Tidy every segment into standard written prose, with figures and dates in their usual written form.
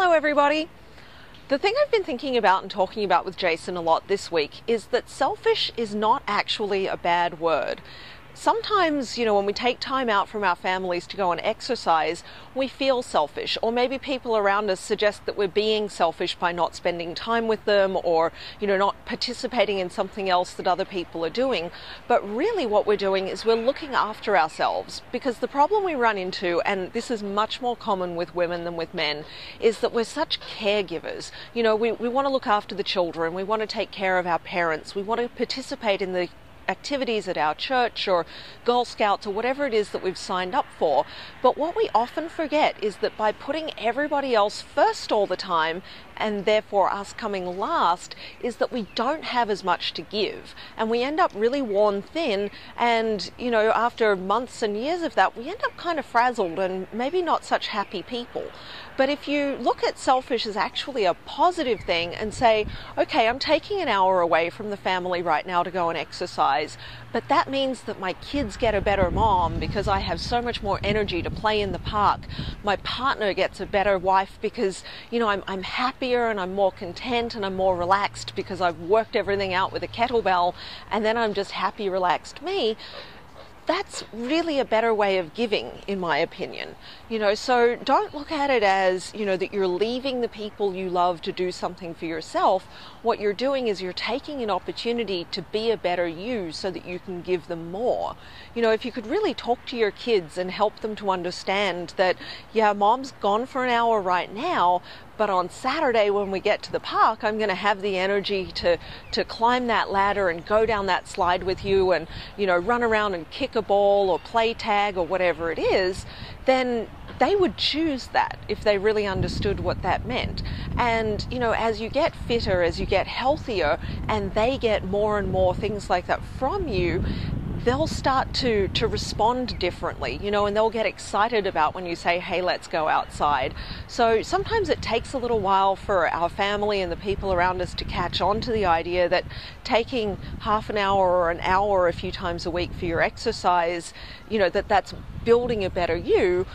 Hello everybody! The thing I've been thinking about and talking about with Jason a lot this week is that selfish is not actually a bad word. Sometimes, when we take time out from our families to go and exercise, we feel selfish, or maybe people around us suggest that we're being selfish by not spending time with them or, not participating in something else that other people are doing. But really what we're doing is we're looking after ourselves, because the problem we run into, and this is much more common with women than with men, is that we're such caregivers. We want to look after the children, we want to take care of our parents, we want to participate in the activities at our church or Girl Scouts or whatever it is that we've signed up for. But what we often forget is that by putting everybody else first all the time, and therefore us coming last, is that we don't have as much to give. And we end up really worn thin, and after months and years of that, we end up kind of frazzled and maybe not such happy people. But if you look at selfish as actually a positive thing and say, okay, I'm taking an hour away from the family right now to go and exercise, but that means that my kids get a better mom because I have so much more energy to play in the park. My partner gets a better wife because, I'm happier and I'm more content and I'm more relaxed because I've worked everything out with a kettlebell, and then I'm just happy, relaxed me. That's really a better way of giving, in my opinion. So don't look at it as, that you're leaving the people you love to do something for yourself. What you're doing is you're taking an opportunity to be a better you so that you can give them more. If you could really talk to your kids and help them to understand that, yeah, mom's gone for an hour right now, but on Saturday when we get to the park, I'm going to have the energy to climb that ladder and go down that slide with you and, run around and kick a ball or play tag or whatever it is, then they would choose that if they really understood what that meant. And, as you get fitter, as you get healthier, and they get more and more things like that from you, they'll start to respond differently, and they'll get excited about when you say, hey, let's go outside. So sometimes it takes a little while for our family and the people around us to catch on to the idea that taking half an hour or an hour a few times a week for your exercise, that's building a better you.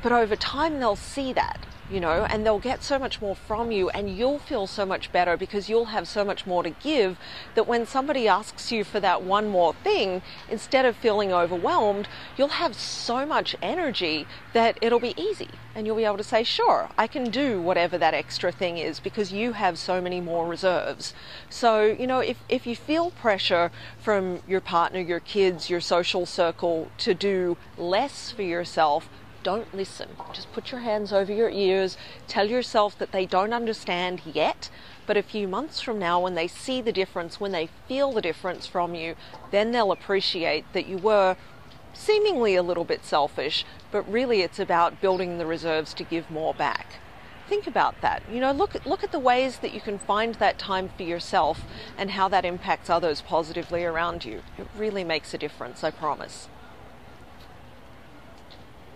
But over time they'll see that, and they'll get so much more from you, and you'll feel so much better because you'll have so much more to give, that when somebody asks you for that one more thing, instead of feeling overwhelmed, you'll have so much energy that it'll be easy, and you'll be able to say, sure, I can do whatever that extra thing is because you have so many more reserves. So, if you feel pressure from your partner, your kids, your social circle to do less for yourself, don't listen. Just put your hands over your ears. Tell yourself that they don't understand yet, but a few months from now, when they see the difference, when they feel the difference from you, then they'll appreciate that you were seemingly a little bit selfish, but really it's about building the reserves to give more back. Think about that. Look at the ways that you can find that time for yourself and how that impacts others positively around you. It really makes a difference, I promise.